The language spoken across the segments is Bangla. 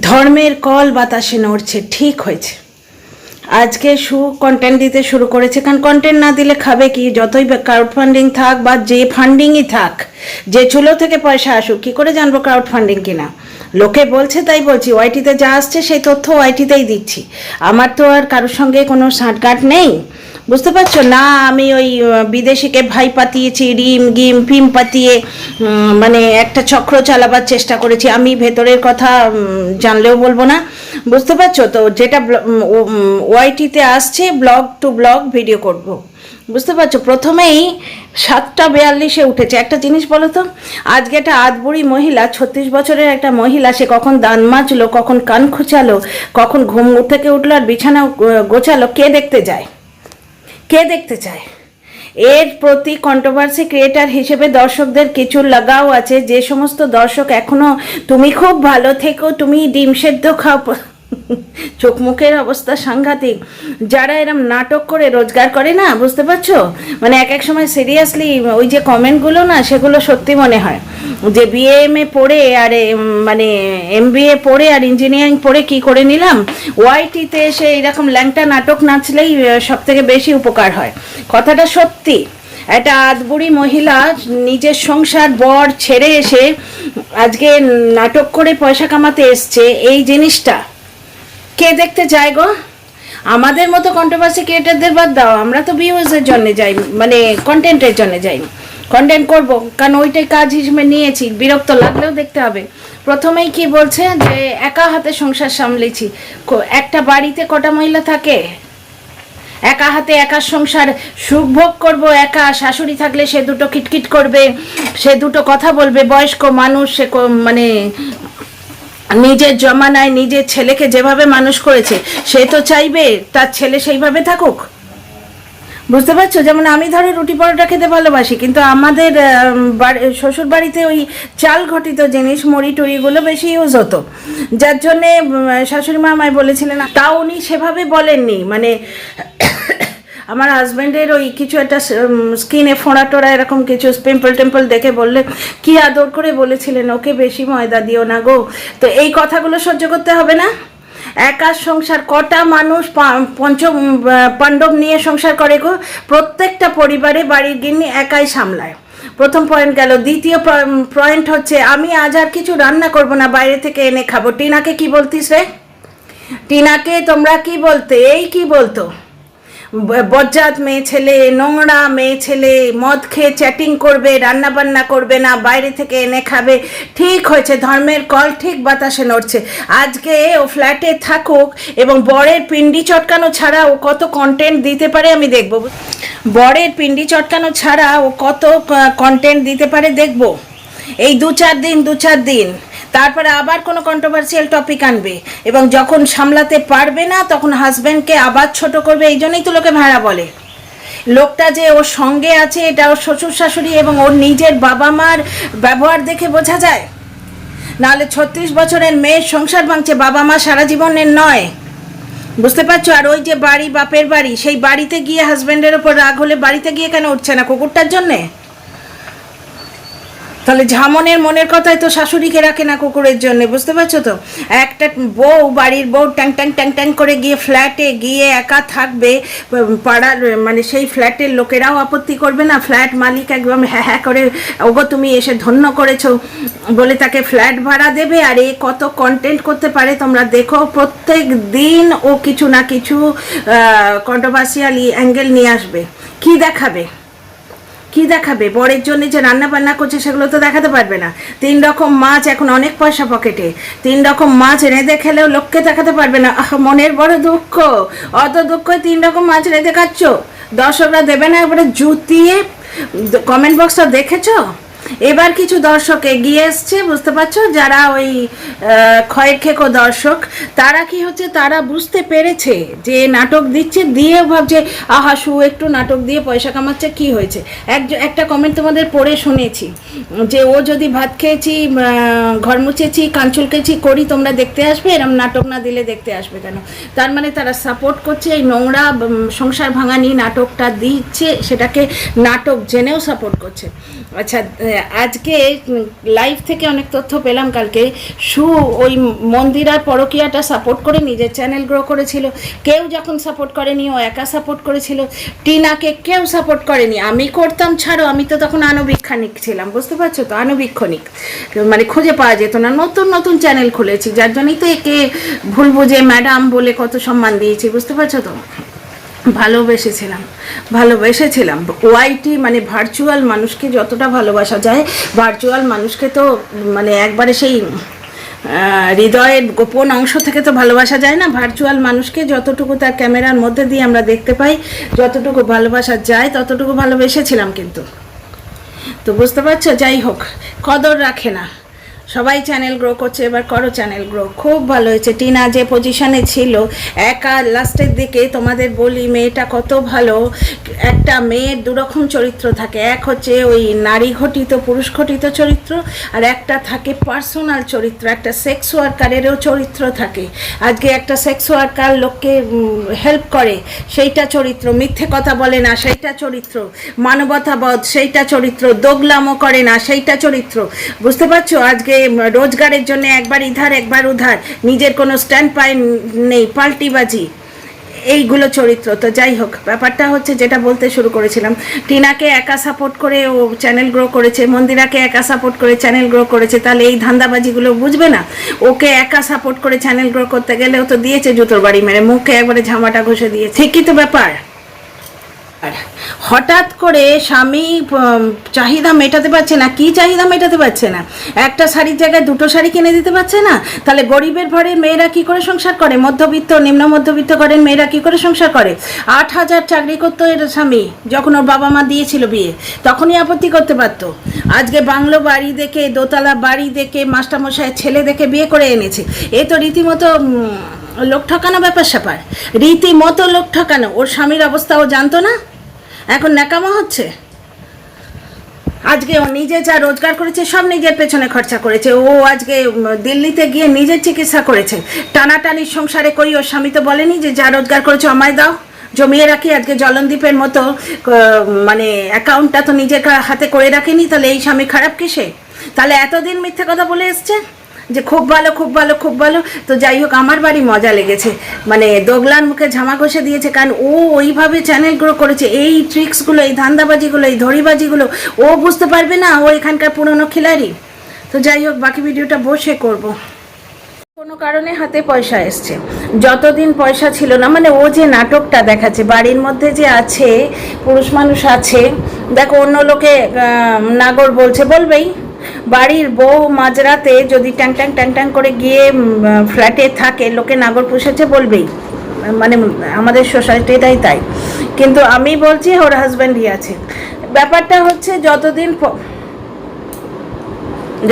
ধর্মের কল বাতাসে নড়ছে, ঠিক হয়েছে। আজকে কন্টেন্ট দিতে শুরু করেছে, কারণ কন্টেন্ট না দিলে খাবে কি? যতই ক্রাউড ফান্ডিং থাক বা যে ফান্ডিংই থাক, যে চুলো থেকে পয়সা আসুক, কী করে জানবো ক্রাউড ফান্ডিং কিনা? লোকে বলছে তাই বলছি, ওয়াইটিতে যা আসছে সেই তথ্য ওয়াইটিতেই দিচ্ছি। আমার তো আর কারোর সঙ্গে কোনো সাঁটগাঁট নেই, বুঝতে পারছো না? আমি ওই বিদেশিকে ভাই পাতিয়েছি, রিম গিম ফিম পাতিয়ে মানে একটা চক্র চালাবার চেষ্টা করেছি। আমি ভেতরের কথা জানলেও বলবো না, বুঝতে পারছো তো? যেটা ওয়াইটিতে আসছে, ব্লগ টু ব্লগ ভিডিও করব, বুঝতে পারছো? প্রথমেই 7:42 উঠেছে। একটা জিনিস বলো তো, আজকে একটা আধবুড়ি মহিলা, 36 বছরের একটা মহিলা, সে কখন দান মাজলো, কখন কান খুঁচালো, কখন ঘুম থেকে উঠলো আর বিছানা গোছালো, কে দেখতে যায়? কে দেখতে চায়? এর প্রতি কন্ট্রোভার্সি ক্রিয়েটার হিসেবে দর্শকদের কিছু লাগাও আছে। যে সমস্ত দর্শক এখনো তুমি খুব ভালো থেকো, তুমি ডিম সেদ্ধ খাও, চোখ মুখের অবস্থা সাংঘাতিক, যারা এরম নাটক করে রোজগার করে না, বুঝতে পারছো? মানে এক এক সময় সিরিয়াসলি ওই যে কমেন্টগুলো না, সেগুলো সত্যি মনে হয় যে বিএমএ পড়ে আর মানে এমবিএ পড়ে আর ইঞ্জিনিয়ারিং পড়ে কি করে নিলাম, ওয়াইটিতে এসে এইরকম ল্যাংটা নাটক নাচলেই সব থেকে বেশি উপকার হয়। কথাটা সত্যি। একটা আধবুড়ি মহিলা নিজের সংসার বর ছেড়ে এসে আজকে নাটক করে পয়সা কামাতে এসছে, এই জিনিসটা কে দেখতে যায় গো? আমাদের মতো কন্ট্রোভার্সি ক্রিয়েটারদের বাদ দাও, আমরা তো ভিউজের জন্য যাই, মানে কন্টেন্টের জন্য যাই, কন্টেন্ট করব, কারণ ওইটাই কাজ হিসেবে নিয়েছি। বিরক্ত লাগলেও দেখতে হবে। প্রথমেই কি বলছে যে একা হাতে সংসার সামলেছি। একটা বাড়িতে কটা মহিলা থাকে? একা হাতে একা সংসার সুখ ভোগ করবো একা। শাশুড়ি থাকলে সে দুটো কিটকিট করবে, সে দুটো কথা বলবে। বয়স্ক মানুষ, সে মানে নিজের জমানায় নিজের ছেলেকে যেভাবে মানুষ করেছে, সে তো চাইবে তার ছেলে সেইভাবে থাকুক, বুঝতে পারছো? যেমন আমি ধরো রুটি পরোটা খেতে ভালোবাসি, কিন্তু আমাদের শ্বশুর বাড়িতে ওই চাল ঘটিত জিনিস, মুড়ি টুড়িগুলো বেশি ইউজ হতো, যার জন্যে শাশুড়ি মা আমায় বলেছিলেন। তাও উনি সেভাবে বলেননি, মানে আমার হাজব্যান্ডের ওই কিছু একটা স্কিনে ফোঁড়া টোড়া এরকম কিছু পিম্পল টেম্পল দেখে বললে কি আদর করে বলেছিলেন, ওকে বেশি ময়দা দিও না গো। তো এই কথাগুলো সহ্য করতে হবে না? একা সংসার, কটা মানুষ পাণ্ডব নিয়ে সংসার করে গো? প্রত্যেকটা পরিবারে বাড়ির গিন্নি একাই সামলায়। প্রথম পয়েন্ট গেল। দ্বিতীয় পয়েন্ট হচ্ছে, আমি আজ আর কিছু রান্না করব না, বাইরে থেকে এনে খাবো। টিনাকে কি বলতিস রে? টিনাকে তোমরা কি বলতে? এই কি বলতো? বজ্জাত মেয়ে ছেলে, নোংরা মেয়ে ছেলে, মদ খেয়ে চ্যাটিং করবে, রান্না বান্না করবে না, বাইরে থেকে এনে খাবে। ঠিক হয়েছে, ধর্মের কল ঠিক বাতাসে নড়ছে। আজকে ও ফ্ল্যাটে থাকুক, এবং বরের পিন্ডি চটকানো ছাড়া ও কত কন্টেন্ট দিতে পারে আমি দেখব। বরের পিন্ডি চটকানো ছাড়া ও কত কন্টেন্ট দিতে পারে দেখব। এই দু চার দিন তারপরে আবার কোনো কন্ট্রোভার্সিয়াল টপিক আনবে, এবং যখন সামলাতে পারবে না তখন হাজব্যান্ডকে আবার ছোট করবে। এই জন্যই তো লোকে ভেড়া বলে। লোকটা যে ওর সঙ্গে আছে, এটা ওর শ্বশুর শাশুড়ি এবং ওর নিজের বাবা মার ব্যবহার দেখে বোঝা যায়। নাহলে 36 বছরের মেয়ের সংসার ভাঙছে, বাবা মা সারা জীবনের নয়, বুঝতে পারছো? আর ওই যে বাড়ি, বাপের বাড়ি, সেই বাড়িতে গিয়ে হাজব্যান্ডের ওপর রাগ হলে বাড়িতে গিয়ে কেন উঠছে না? কুকুরটার জন্যে? তাহলে ঝামনের মনের কথাই তো শাশুড়িকে রাখে না কুকুরের জন্য, বুঝতে পারছো তো? একটা বউ, বাড়ির বউ ট্যাং ট্যাং ট্যাং ট্যাং করে গিয়ে ফ্ল্যাটে গিয়ে একা থাকবে, পাড়ার মানে সেই ফ্ল্যাটের লোকেরাও আপত্তি করবে না? ফ্ল্যাট মালিক একদম হ্যাঁ হ্যাঁ করে ওগো তুমি এসে ধন্য করেছো বলে তাকে ফ্ল্যাট ভাড়া দেবে। আর এ কত কন্টেন্ট করতে পারে তোমরা দেখো। প্রত্যেক দিন ও কিছু না কিছু কন্ট্রোভার্সিয়াল অ্যাঙ্গেল নিয়ে আসবে। কি দেখাবে? কি দেখাবে? বরের জন্য যে রান্না বান্না করছে সেগুলো তো দেখাতে পারবে না। 3 রকম মাছ, এখন অনেক পয়সা পকেটে, 3 রকম মাছ রেঁধে খেলেও লোককে দেখাতে পারবে না। মনের বড় দুঃখ, অত দুঃখ 3 রকম মাছ রেঁধে খাচ্ছ, দর্শকরা দেবে না এবারে জুতিয়ে? কমেন্ট বক্সটা দেখেছো? এবার কিছু দর্শক এগিয়ে এসছে, বুঝতে পারছো? যারা ওই ক্ষয়ের খেকো দর্শক, তারা কি হচ্ছে, তারা বুঝতে পেরেছে যে নাটক দিচ্ছে, দিয়ে ভাবছে আহা একটু নাটক দিয়ে পয়সা কামাচ্ছে, কি হয়েছে? একটা কমেন্ট তোমাদের পড়ে শুনেছি যে ও যদি ভাত খেয়েছি, ঘর মুছেছি, কাঞ্চুলকেছি করি, তোমরা দেখতে আসবে, এরম নাটক না দিলে দেখতে আসবে কেন? তার মানে তারা সাপোর্ট করছে এই নোংরা সংসার ভাঙানি নাটকটা দিচ্ছে, সেটাকে নাটক জেনেও সাপোর্ট করছে। আচ্ছা, আজকে লাইভ থেকে অনেক তথ্য পেলাম কালকে সু ওই মন্দিরার পরকীয়াটা সাপোর্ট করে নিজের চ্যানেল গ্রো করেছিল, কেউ যখন সাপোর্ট করেনি ও একা সাপোর্ট করেছিল, টিনাকে কেউ সাপোর্ট করেনি, আমি করতাম ছাড়ো, আমি তো তখন আনুবীক্ষণিক ছিলাম, বুঝতে পারছো তো, আনুবীক্ষণিক মানে খুঁজে পাওয়া যেত না, নতুন নতুন চ্যানেল খুলেছি, যার জন্যই তো একে ভুল বুঝে ম্যাডাম বলে কত সম্মান দিয়েছি, বুঝতে পারছো তো, ভালোবেসেছিলাম ওয়াইটি মানে ভার্চুয়াল মানুষকে যতটা ভালোবাসা যায়, ভার্চুয়াল মানুষকে তো মানে একবারে সেই হৃদয়ের গোপন অংশ থেকে তো ভালোবাসা যায় না, ভার্চুয়াল মানুষকে যতটুকু তার ক্যামেরার মধ্যে দিয়ে আমরা দেখতে পাই, যতটুকু ভালোবাসা যায় ততটুকু ভালোবেসেছিলাম, কিন্তু তো বুঝতে পারছো, যাই হোক কদর রাখে না, সবাই চ্যানেল গ্রো করছে, এবার করো চ্যানেল গ্রো, খুব ভালো হয়েছে। টিনা যে পজিশনে ছিল একা লাস্টের দিকে, তোমাদের বলি মেয়েটা কত ভালো, একটা মেয়ের দুরকম চরিত্র থাকে, এক হচ্ছে ওই নারী ঘটিত পুরুষ ঘটিত চরিত্র, আর একটা থাকে পার্সোনাল চরিত্র, একটা সেক্স ওয়ার্কারেরও চরিত্র থাকে, আজকে একটা সেক্স ওয়ার্কার লোককে হেল্প করে সেইটা চরিত্র, মিথ্যে কথা বলে না সেইটা চরিত্র, মানবতাবোধ সেইটা চরিত্র, দোগলামো করে না সেইটা চরিত্র, বুঝতে পারছো, আজকে রোজগারের জন্য একবার ইধার একবার উধার, নিজের কোনো স্ট্যান্ড পাই নেই, পাল্টিবাজি, এইগুলো চরিত্র। তো যাই হোক, ব্যাপারটা হচ্ছে যেটা বলতে শুরু করেছিলাম, টিনাকে একা সাপোর্ট করে ও চ্যানেল গ্রো করেছে, মন্দিরাকে একা সাপোর্ট করে চ্যানেল গ্রো করেছে, তাহলে এই ধান্দাবাজিগুলো বুঝবে না, ওকে একা সাপোর্ট করে চ্যানেল গ্রো করতে গেলেও তো দিয়েছে জুতোর বাড়ি মেরে, মুখে একবারে ঝামাটা ঘষে দিয়েছে, ঠিকই তো ব্যাপার। হঠাৎ করে স্বামী চাহিদা মেটাতে পারছে না, কি চাহিদা মেটাতে পারছে না, একটা শাড়ির জায়গায় দুটো শাড়ি কিনে দিতে পারছে না, তাহলে গরিবের ঘরের মেয়েরা কি করে সংসার করে, মধ্যবিত্ত নিম্ন মধ্যবিত্ত ঘরের মেয়েরা কি করে সংসার করে, 8,000 চাকরি করতো এর স্বামী, যখন ওর বাবা মা দিয়েছিল বিয়ে তখনই আপত্তি করতে পারতো, আজকে বাংলো বাড়ি দেখে, দোতলা বাড়ি দেখে, মাস্টারমশাইয়ের ছেলে দেখে বিয়ে করে এনেছে, এ তো রীতিমতো লোক ঠকানো ব্যাপার স্যাপার, রীতিমতো লোক ঠকানো, ওর স্বামীর অবস্থা ও জানতো না, এখন ন্যাকামো হচ্ছে, আজকে ও নিজে যা রোজগার করেছে সব নিজের পেছনে খরচা করেছে, ও আজকে দিল্লিতে গিয়ে নিজের চিকিৎসা করেছে, টানাটানির সংসারে করি, ওর স্বামী তো বলেনি যে যা রোজগার করেছো আমায় দাও, জমিয়ে রাখি, আজকে জলনদীপের মতো মানে অ্যাকাউন্টটা তো নিজের হাতে করে রাখেনি, তাহলে এই স্বামী খারাপ কিসে, তাহলে এতদিন মিথ্যে কথা বলে এসছে যে খুব ভালো খুব ভালো খুব ভালো। তো যাই হোক, আমার বাড়ি মজা লেগেছে, মানে দোগলার মুখে ঝামা ঘষে দিয়েছে, কারণ ও ওইভাবে চ্যানেল গ্রো করেছে, এই ট্রিক্সগুলো, এই ধান্দাবাজিগুলো, এই ধরিবাজিগুলো ও বুঝতে পারবে না, ও এখানকার পুরনো খিলাড়ি। তো যাই হোক, বাকি ভিডিওটা বসে করব। কোনো কারণে হাতে পয়সা এসছে, যতদিন পয়সা ছিল না, মানে ও যে নাটকটা দেখাচ্ছে, বাড়ির মধ্যে যে আছে পুরুষ মানুষ আছে, দেখো অন্য লোকে নাগর বলছে, বলবেই, বাড়ির বউ মাঝরাতে যদি ট্যাং ট্যাং ট্যাং ট্যাং করে গিয়ে ফ্ল্যাটে থাকে, লোকে নাগর পুষেছে বলবেই, মানে আমাদের সোসাইটিটাই তাই, কিন্তু আমি বলছি ওর হাজব্যান্ডই আছে, ব্যাপারটা হচ্ছে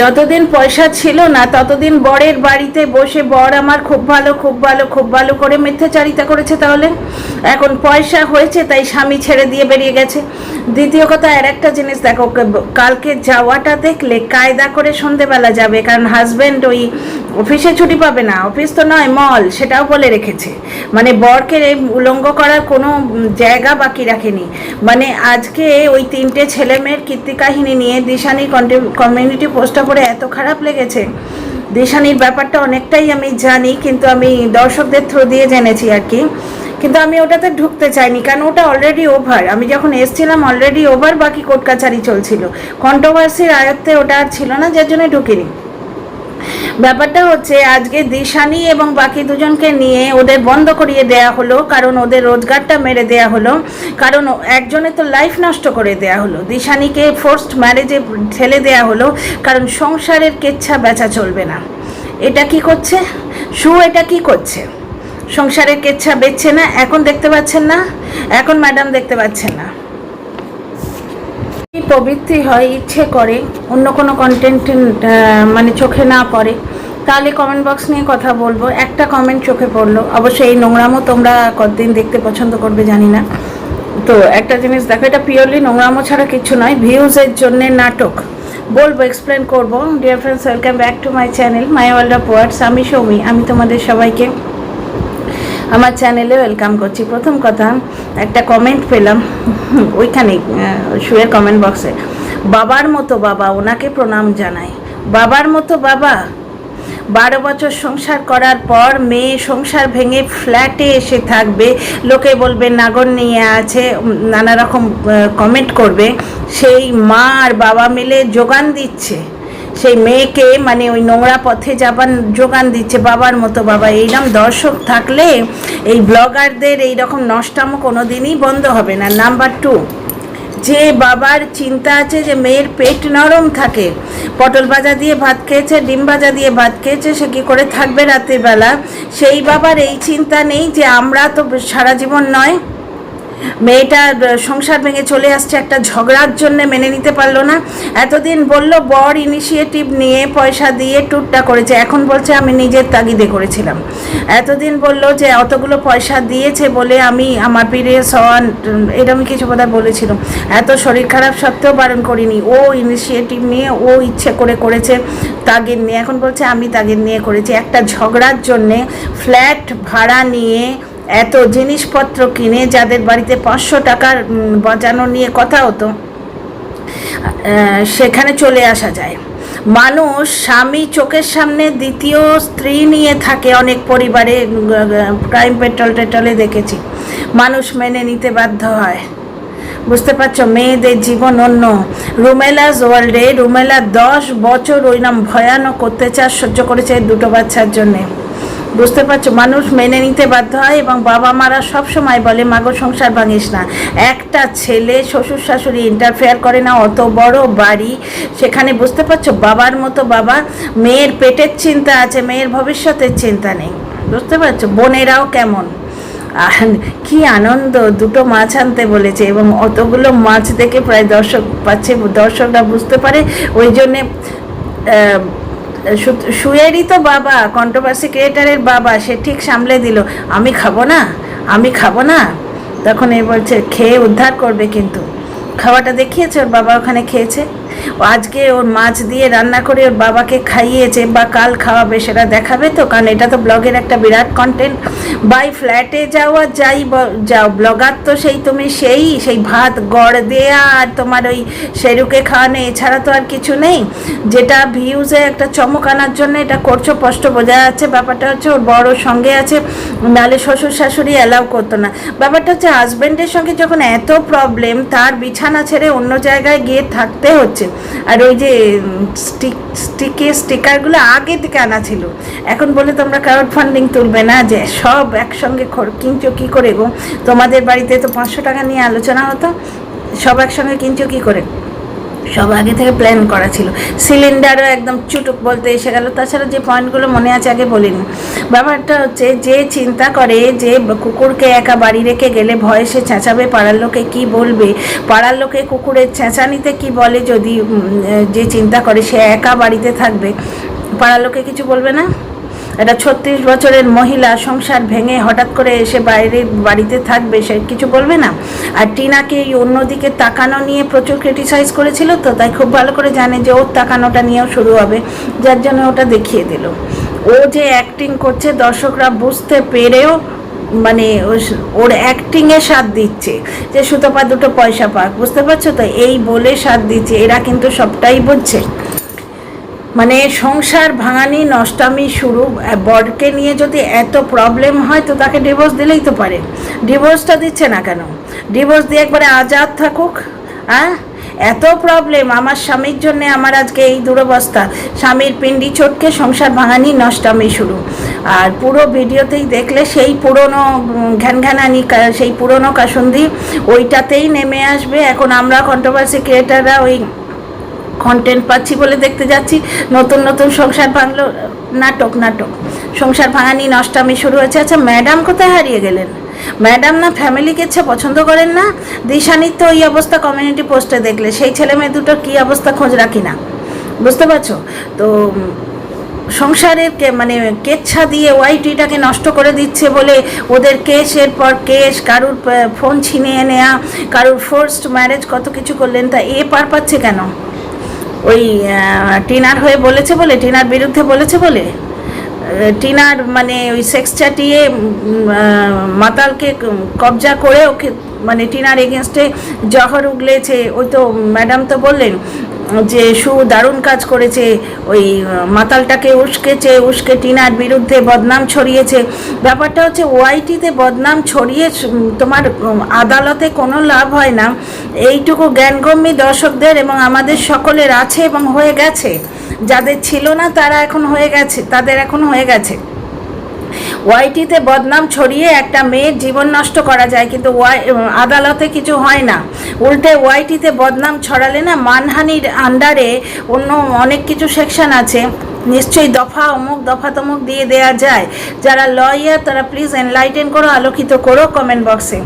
যতদিন পয়সা ছিল না ততদিন বরের বাড়িতে বসে বর আমার খুব ভালো খুব ভালো খুব ভালো করে মিথ্যাচারিতা করেছে, তাহলে এখন পয়সা হয়েছে তাই স্বামী ছেড়ে দিয়ে বেরিয়ে গেছে। দ্বিতীয় কথা, আর একটা জিনিস দেখো, কালকে যাওয়াটা দেখলে কায়দা করে সন্ধেবেলা যাবে, কারণ হাজব্যান্ড ওই অফিসে ছুটি পাবে না, অফিস তো নয় মল, সেটাও বলে রেখেছে, মানে বরকে উলঙ্গ করার কোনো জায়গা বাকি রাখেনি, মানে আজকে ওই 3টে ছেলে মেয়ের কীর্তিকাহিনী নিয়ে দিশানি কমিউনিটি পোস্টটা করে এত খারাপ লেগেছে, দিশানির ব্যাপারটা অনেকটাই আমি জানি, কিন্তু আমি দর্শকদের থ্রু দিয়ে জেনেছি আর কি, কিন্তু আমি ওটাতে ঢুকতে চাইনি, কারণ ওটা অলরেডি ওভার, আমি যখন এসছিলাম অলরেডি ওভার, বাকি কোর্ট কাছারি চলছিল, কন্ট্রোভার্সির আয়ত্তে ওটা আর ছিল না, যার জন্য ঢুকিনি। ব্যাপারটা হচ্ছে আজকে দিশানি এবং বাকি দুজনকে নিয়ে ওদের বন্ধ করিয়ে দেয়া হলো, কারণ ওদের রোজগারটা মেরে দেয়া হলো, কারণ একজনের তো লাইফ নষ্ট করে দেয়া হলো, দিশানিকে ফোর্সড ম্যারেজে ঠেলে দেয়া হলো, কারণ সংসারের কেচ্ছা বেচা চলবে না। এটা কি করছে সু, এটা কি করছে, সংসারের কেচ্ছা বেচছে না, এখন দেখতে পাচ্ছেন না, এখন ম্যাডাম দেখতে পাচ্ছেন না, প্রবৃত্তি হয়, ইচ্ছে করে অন্য কোনো কন্টেন্ট মানে চোখে না পড়ে, তাহলে কমেন্ট বক্স নিয়ে কথা বলবো, একটা কমেন্ট চোখে পড়লো, অবশ্যই এই নোংরামো তোমরা কতদিন দেখতে পছন্দ করবে জানি না, তো একটা জিনিস দেখো, এটা পিওরলি নোংরামো ছাড়া কিছু নয়, ভিউজের জন্য নাটক, বলবো, এক্সপ্লেন করবো। Dear friends, welcome back to my channel my world of words, আমি সৌমি, আমি তোমাদের সবাইকে আমার চ্যানেলে ওয়েলকাম করছি। প্রথম কথা, একটা কমেন্ট পেলাম ওইখানে শুয়ের কমেন্ট বক্সে, বাবার মতো বাবা, ওনাকে প্রণাম জানাই। বাবার মতো বাবা। 12 বছর সংসার করার পর মেয়ে সংসার ভেঙে ফ্ল্যাটে এসে থাকবে, লোকে বলবে নাগর নিয়ে আছে, নানা রকম কমেন্ট করবে। সেই মা আর বাবা মিলে যোগান দিচ্ছে সেই মেয়েকে, মানে ওই নোংরা পথে যাবার যোগান দিচ্ছে। বাবার মতো বাবা। এইরকম দর্শক থাকলে এই ব্লগারদের এইরকম নষ্টামো কোনো দিনই বন্ধ হবে না। নাম্বার 2, যে বাবার চিন্তা আছে যে মেয়ের পেট নরম থাকে, পটল ভাজা দিয়ে ভাত খেয়েছে, ডিম ভাজা দিয়ে ভাত খেয়েছে, সে কী করে থাকবে রাত্রিবেলা, সেই বাবার এই চিন্তা নেই যে আমরা তো সারা জীবন নয়। মেয়েটা সংসার ভেঙে চলে আসছে একটা ঝগড়ার জন্য, মেনে নিতে পারলো না। এতদিন বলল বর ইনিশিয়েটিভ নিয়ে পয়সা দিয়ে ট্যুরটা করেছে, এখন বলছে আমি নিজের তাগিদে করেছিলাম। এতদিন বলল যে অতগুলো পয়সা দিয়েছে বলে আমি আমার পিরিয়ডস হওয়ার এরকম কিছু বোধহয় বলেছিল। এত শরীর খারাপ সত্ত্বেও বারণ করিনি, ও ইনিশিয়েটিভ নিয়ে ও ইচ্ছে করে করেছে তাগিদ নিয়ে। এখন বলছে আমি তাগিদ নিয়ে করেছি। একটা ঝগড়ার জন্যে ফ্ল্যাট ভাড়া নিয়ে এত জিনিসপত্র কিনে, যাদের বাড়িতে 500 টাকার বাঁচানো নিয়ে কথা হতো, সেখানে চলে আসা যায়। মানুষ স্বামী চোখের সামনে দ্বিতীয় স্ত্রী নিয়ে থাকে অনেক পরিবারে, ক্রাইম পেট্রোলে দেখেছি। মানুষ মেনে নিতে বাধ্য হয়। বুঝতে পারছো, মেয়েদের জীবন অন্য। রুমেলাস ওয়ার্ল্ডে রুমেলা 10 বছর ওইরকম ভয়ানক অত্যাচার সহ্য করেছে 2 বাচ্চার জন্যে। বুঝতে পারছো, মানুষ মেনে নিতে বাধ্য হয়। এবং বাবা মারা সব সময় বলে মাগো সংসার ভাঙিস না। একটা ছেলে শ্বশুর শাশুড়ি ইন্টারফেয়ার করে না, অত বড় বাড়ি, সেখানে বুঝতে পারছো বাবার মতো বাবা। মেয়ের পেটের চিন্তা আছে, মেয়ের ভবিষ্যতের চিন্তা নেই। বুঝতে পারছো, বোনেরাও কেমন, আর কি আনন্দ, 2টো মাছ আনতে বলেছে এবং অতগুলো মাছ দেখে প্রায় দর্শক পাচ্ছে, দর্শকরা বুঝতে পারে। ওই জন্যে সুয়েরই তো বাবা, কন্ট্রোভার্সি ক্রিয়েটারের বাবা, সে ঠিক সামলে দিল, আমি খাবো না, আমি খাবো না। তখন এ বলছে খেয়ে উদ্ধার করবে, কিন্তু খাওয়াটা দেখিয়েছে, ওর বাবা ওখানে খেয়েছে। আজকে ওর মাছ দিয়ে রান্না করে ওর বাবাকে খাইয়েছে, বা কাল খাওয়াবে সেটা দেখাবে তো, কারণ এটা তো ব্লগের একটা বিরাট কন্টেন্ট। বাই ফ্ল্যাটে যাওয়া যাও ব্লগার তো তুমি সেই ভাত গড় দেয়া আর তোমার ওই শেরুকে খাওয়ানো, এছাড়া তো আর কিছু নেই। যেটা ভিউজে একটা চমক আনার জন্য এটা করছো, স্পষ্ট বোঝা যাচ্ছে। ব্যাপারটা হচ্ছে ওর বড় সঙ্গে আছে, নাহলে শ্বশুর শাশুড়ি অ্যালাউ করতো না। ব্যাপারটা হচ্ছে হাজব্যান্ডের সঙ্গে যখন এত প্রবলেম, তার বিছানা ছেড়ে অন্য জায়গায় গিয়ে থাকতে হচ্ছে। আর ওই যে স্টিকারগুলো আগে থেকে আনা ছিল, এখন বলে তোমরা ক্রাউড ফান্ডিং তুলবে না, যে সব একসঙ্গে কিনছো কী করে গো? তোমাদের বাড়িতে তো 500 টাকা নিয়ে আলোচনা হতো, সব একসঙ্গে কিনছো কী করে? সব আগে থেকে প্ল্যান করা ছিল। সিলিন্ডারও একদম চুটুক বলতে এসে গেল। তাছাড়া যে পয়েন্টগুলো মনে আছে আগে বলিনি। ব্যাপারটা হচ্ছে যে চিন্তা করে যে কুকুরকে একা বাড়ি রেখে গেলে ভয়ে সে চেঁচাবে, পাড়ার লোকে কি বলবে, পাড়ার লোকে কুকুরের চেঁচানিতে কি বলে, যদি যে চিন্তা করে সে একা বাড়িতে থাকবে, পাড়ার লোকে কিছু বলবে না। একটা 36 বছরের মহিলা সংসার ভেঙে হঠাৎ করে এসে বাড়িতে থাকবে, সে কিছু বলবে না। আর টিনাকে এই অন্যদিকে তাকানো নিয়ে প্রচুর ক্রিটিসাইজ করেছিল, তো তাই খুব ভালো করে জানে যে ওর তাকানোটা নিয়েও শুরু হবে, যার জন্য ওটা দেখিয়ে দিল। ও যে অ্যাক্টিং করছে দর্শকরা বুঝতে পেরেও, মানে ওর অ্যাক্টিংয়ে সাথ দিচ্ছে যে সুতপা 2টো পয়সা পাক। বুঝতে পারছো তো, এই বলে সাথ দিচ্ছে। এরা কিন্তু সবটাই বুঝছে। মানে সংসার ভাঙানি নষ্টামি শুরু। বরকে নিয়ে যদি এত প্রবলেম হয় তো তাকে ডিভোর্স দিলেই তো পারে। ডিভোর্সটা দিচ্ছে না কেন? ডিভোর্স দিয়ে একবারে আজাদ থাকুক। এত প্রবলেম আমার স্বামীর জন্য, আমার আজকে এই দুরবস্থা, স্বামীর পিন্ডি চটকে সংসার ভাঙানি নষ্টামি শুরু। আর পুরো ভিডিওতেই দেখলে সেই পুরনো ঘ্যানঘ্যানানি, সেই পুরনো কাসুন্দি ওইটাতেই নেমে আসবে। এখন আমরা কন্ট্রোভার্সি ক্রিয়েটাররা ওই কন্টেন্ট পাচ্ছি বলে দেখতে যাচ্ছি, নতুন নতুন সংসার ভাঙলো, নাটক সংসার ভাঙানি নষ্টামি শুরু হয়েছে। আচ্ছা, ম্যাডাম কোথায় হারিয়ে গেলেন? ম্যাডাম না ফ্যামিলিকে পছন্দ করেন না? দিশানির তো ওই অবস্থা কমিউনিটি পোস্টে দেখলে, সেই ছেলে মেয়ে দুটোর কী অবস্থা খোঁজ রাখি না। বুঝতে পারছো তো, সংসারের মানে কেচ্ছা দিয়ে ওয়াইটিটাকে নষ্ট করে দিচ্ছে বলে ওদের কেসের পর কেস, কারুর ফোন ছিনিয়ে নেওয়া, কারুর ফোর্সড ম্যারেজ, কত কিছু করলেন। তা এ পার পাচ্ছে কেন? ওই টিনার হয়ে বলেছে বলে, টিনার বিরুদ্ধে বলেছে বলে, টিনার মানে ওই সেক্স চাটিয়ে মাতালকে কবজা করে ওকে মানে টিনার এগেনস্টে জহর উগলেছে। ওই তো ম্যাডাম তো বললেন যে সু দারুণ কাজ করেছে, ওই মাতালটাকে উস্কে টিনার বিরুদ্ধে বদনাম ছড়িয়েছে। ব্যাপারটা হচ্ছে ওয়াইটিতে বদনাম ছড়িয়ে তোমার আদালতে কোনো লাভ হয় না। এইটুকু জ্ঞানগম্যী দর্শকদের এবং আমাদের সকলের আছে এবং হয়ে গেছে, যাদের ছিল না তারা এখন হয়ে গেছে, তাদের এখন হয়ে গেছে। ওয়াইটিতে বদনাম ছড়িয়ে একটা মেয়ের জীবন নষ্ট করা যায়, কিন্তু আদালতে কিছু হয় না। উল্টে ওয়াইটিতে বদনাম ছড়ালে না মানহানির আন্ডারে অন্য অনেক কিছু সেকশন আছে, নিশ্চয়ই দফা অমুক দফা তমুক দিয়ে দেয়া যায়। যারা লয়ার তারা প্লিজ এনলাইটেন করো, আলোকিত করো কমেন্ট বক্সে।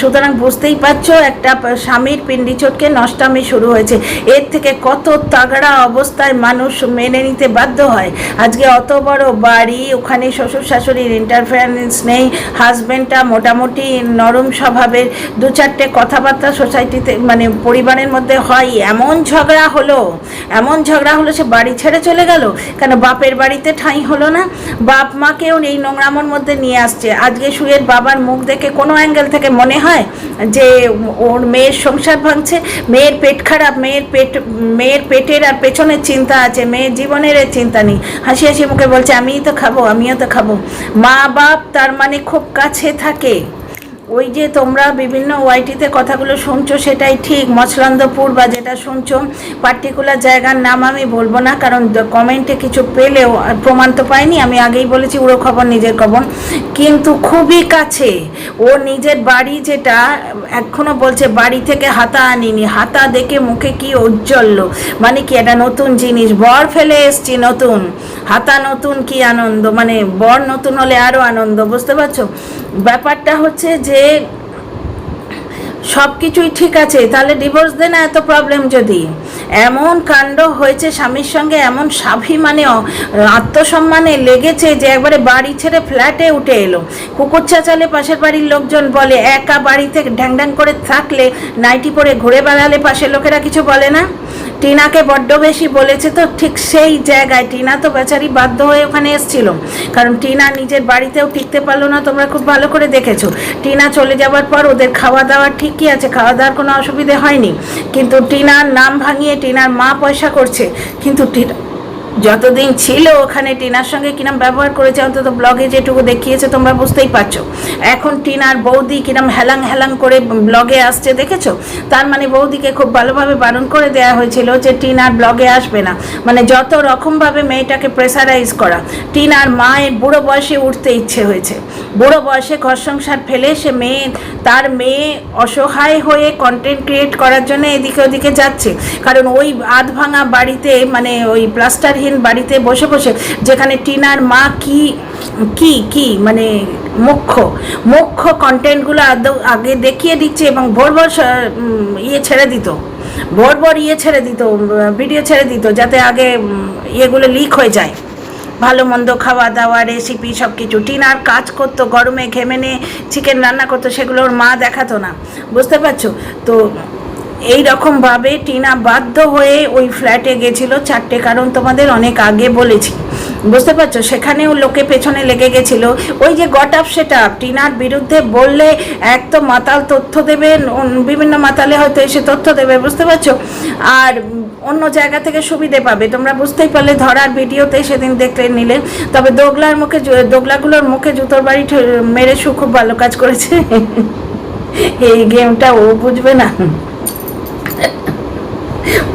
সুতরাং বুঝতেই পারছো একটা স্বামীর পিন্ডি চটকে নষ্টামি শুরু হয়েছে। এর থেকে কত তাগড়া অবস্থায় মানুষ মেনে নিতে বাধ্য হয়। আজকে অত বড় বাড়ি, ওখানে শ্বশুর শাশুড়ির ইন্টারফারেন্স নেই, হাজব্যান্ডটা মোটামুটি নরম স্বভাবের, দু চারটে কথাবার্তা সোসাইটিতে মানে পরিবারের মধ্যে হয়, এমন ঝগড়া হলো সে বাড়ি ছেড়ে চলে গেল। কেন বাপের বাড়িতে ঠাঁই হলো না? বাপ মাকেও এই নোংরামোর মধ্যে নিয়ে আসছে। আজকে সুয়ের বাবার মুখ দেখে কোনো অ্যাঙ্গেল থেকে মনে হয় যে ওর মেয়ের সংসার ভাঙছে? মেয়ের পেট খারাপ, মেয়ের পেটের আর পেছনের চিন্তা আছে, মেয়ের জীবনের চিন্তা নেই। হাসি হাসি মুখে বলছে আমিও তো খাবো। মা বাপ তার মানে খুব কাছে থাকে। ওই যে তোমরা বিভিন্ন ওয়াইটিতে কথাগুলো শুনছো সেটাই ঠিক। মছলন্দপুর বা যেটা শুনছো, পার্টিকুলার জায়গার নাম আমি বলবো না, কারণ কমেন্টে কিছু পেলেও প্রমাণ তো পাইনি। আমি আগেই বলেছি উড়ো খবর নিজের খবর, কিন্তু খুবই কাছে। ও নিজের বাড়ি যেটা এখনো বলছে বাড়ি থেকে হাতা আনিনি, হাতা দেখে মুখে কি ঔজ্জ্বল্য, মানে কি একটা নতুন জিনিস, বর ফেলে এসছি নতুন, হাতা নতুন, কি আনন্দ, মানে বর নতুন হলে আরও আনন্দ। বুঝতে পারছো? ব্যাপারটা হচ্ছে যে সব কিছুই ঠিক আছে, তাহলে ডিভোর্স দে না, এত প্রবলেম যদি। এমন কাণ্ড হয়েছে স্বামীর সঙ্গে, এমন স্বাভিমানে আত্মসম্মানে লেগেছে যে একবারে বাড়ি ছেড়ে ফ্ল্যাটে উঠে এলো। কুকুর চাচালে পাশের বাড়ির লোকজন বলে, একা বাড়িতে ঢ্যাং ঢ্যাং করে থাকলে, নাইটি পরে ঘুরে বেড়ালে পাশের লোকেরা কিছু বলে না? টিনাকে বড্ড বেশি বলেছে তো ঠিক সেই জায়গায়। টিনা তো বেচারি বাধ্য হয়ে ওখানে এসেছিল, কারণ টিনা নিজের বাড়িতেও টিকতে পারলো না। তোমরা খুব ভালো করে দেখেছো, টিনা চলে যাওয়ার পর ওদের খাওয়া দাওয়া ঠিকই আছে, খাওয়া দাওয়ার কোনো অসুবিধে হয়নি, কিন্তু টিনার নাম ভাঙিয়ে টিনার মা পয়সা করছে। কিন্তু টিনা যতদিন ছিল ওখানে টিনার সঙ্গে কিরম ব্যবহার করেছে, অন্তত ব্লগে যেটুকু দেখিয়েছে তোমরা বুঝতেই পারছো। এখন টিনার বৌদি কিরম হেলাং করে ব্লগে আসছে, দেখেছো? তার মানে বৌদিকে খুব ভালোভাবে বারণ করে দেওয়া হয়েছিল যে টিনার ব্লগে আসবে না, মানে যত রকমভাবে মেয়েটাকে প্রেসারাইজ করা। টিনার মায়ের বুড়ো বয়সে উঠতে ইচ্ছে হয়েছে, বুড়ো বয়সে ঘর সংসার ফেলে সে তার মেয়ে অসহায় হয়ে কন্টেন্ট ক্রিয়েট করার জন্য এদিকে ওদিকে যাচ্ছে। কারণ ওই আধ ভাঙা বাড়িতে, মানে ওই প্লাস্টারহীন বাড়িতে বসে বসে, যেখানে টিনার মা কি মানে মুখ্য কন্টেন্টগুলো আগে দেখিয়ে দিচ্ছে এবং ভোর ছেড়ে দিত ভিডিও ছেড়ে দিত, যাতে আগে ইয়েগুলো লিক হয়ে যায়, ভালো মন্দ খাওয়া দাওয়া রেসিপি সব কিছু। টিনার কাজ করতো, গরমে ঘেমে নিয়ে চিকেন রান্না করতো, সেগুলো ওর মা দেখাতো না। বুঝতে পারছো তো? এই রকমভাবে টিনা বাধ্য হয়ে ওই ফ্ল্যাটে গেছিলো, চারটে কারণ তোমাদের অনেক আগে বলেছি। বুঝতে পারছো? সেখানেও লোকে পেছনে লেগে গেছিল। ওই যে গট আপ সেট আপ, টিনার বিরুদ্ধে বললে এক তো মাতাল তথ্য দেবে, বিভিন্ন মাতালে হয়তো এসে তথ্য দেবে, বুঝতে পারছো? আর অন্য জায়গা থেকে সুবিধে পাবে। তোমরা বুঝতেই পারলে ধরার ভিডিওতে সেদিন দেখলে নিলে। তবে দোগলাগুলোর মুখে জুতোর বাড়ি মেরে সু খুব ভালো কাজ করেছে। এই গেমটা ও বুঝবে না।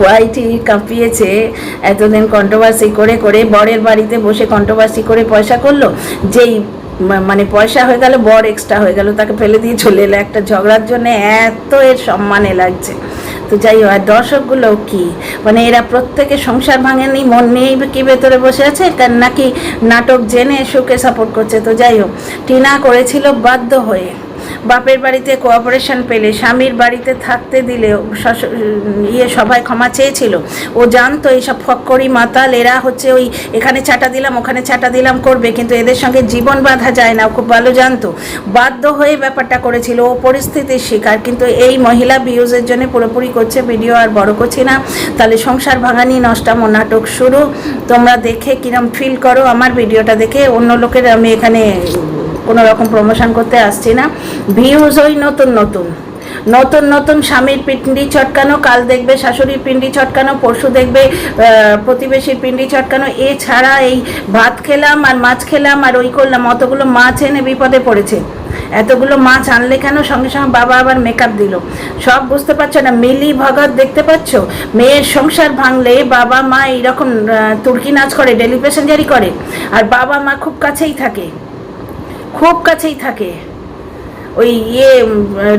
ওয়াইটি কাঁপিয়েছে এতদিন কন্ট্রোভার্সি করে বরের বাড়িতে বসে কন্ট্রোভার্সি করে পয়সা করলো, যেই মানে পয়সা হয়ে গেল, বর এক্সট্রা হয়ে গেল, তাকে ফেলে দিয়ে চলে এলো একটা ঝগড়ার জন্য। এত এর সম্মানে লাগছে। তো যাই হোক, আর দর্শকগুলো কি মানে এরা প্রত্যেকে সংসার ভাঙেনি, মন নিয়েই কি ভেতরে বসে আছে, নাকি নাটক জেনে সুখে সাপোর্ট করছে? তো যাই হোক, টিনা করেছিল বাধ্য হয়ে, বাপের বাড়িতে কোঅপারেশন পেলে, স্বামীর বাড়িতে থাকতে দিলে সবাই ক্ষমা চেয়েছিল। ও জানতো এইসব ফক্করি মাতাল এরা হচ্ছে ওই এখানে চাটা দিলাম ওখানে চাটা দিলাম করবে, কিন্তু এদের সঙ্গে জীবন বাঁধা যায় না, ও খুব ভালো জানতো। বাধ্য হয়ে ব্যাপারটা করেছিল, ও পরিস্থিতির শিকার। কিন্তু এই মহিলা ভিউজের জন্য পুরোপুরি করছে, ভিডিও আর বড় করছি না। তাহলে সংসার ভাঙানি নষ্টামো নাটক শুরু। তোমরা দেখে কিরম ফিল করো আমার ভিডিওটা দেখে? অন্য লোকের আমি এখানে কোনো রকম প্রমোশন করতে আসছি না, ভিউজ ওই নতুন নতুন নতুন স্বামীর পিন্ডি চটকানো, কাল দেখবে শাশুড়ির পিন্ডি চটকানো, পরশু দেখবে প্রতিবেশীর পিন্ডি চটকানো। এছাড়া এই ভাত খেলাম আর মাছ খেলাম আর ওই করলাম, অতগুলো মাছ এনে বিপদে পড়েছে। এতগুলো মাছ আনলে কেন? সঙ্গে সঙ্গে বাবা আবার মেকআপ দিল। সব বুঝতে পারছো না? মিলি ভগৎ দেখতে পাচ্ছ? মেয়ের সংসার ভাঙলে বাবা মা এইরকম তুর্কি নাচ করে, ডেলি প্যাসেঞ্জারি করে, আর বাবা মা খুব কাছেই থাকে, খুব কাছেই থাকে। ওই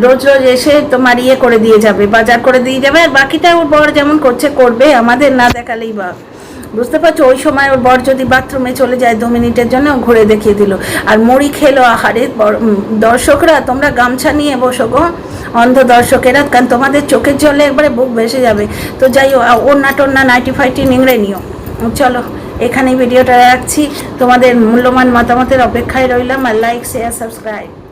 রোজ রোজ এসে তোমার করে দিয়ে যাবে, বাজার করে দিয়ে যাবে, আর বাকিটা ওর বর যেমন করছে করবে, আমাদের না দেখালেই বা। বুঝতে পারছো? ওই সময় ওর বর যদি বাথরুমে চলে যায় 2 মিনিটের জন্য, ঘুরে দেখিয়ে দিল। আর মুড়ি খেলো। আহারে দর্শকরা, তোমরা গামছা নিয়ে বসো গো, অন্ধ দর্শকেরা, কারণ তোমাদের চোখের জলে একবারে বুক ভেসে যাবে। তো যাই হোক, ওড়না টোড়না নাইটি ফাইটি নিংড়ে নিও। চলো এখানেই ভিডিওটা রাখছি, তোমাদের মূল্যবান মতামতের অপেক্ষায় রইলাম। আর লাইক, শেয়ার, সাবস্ক্রাইব।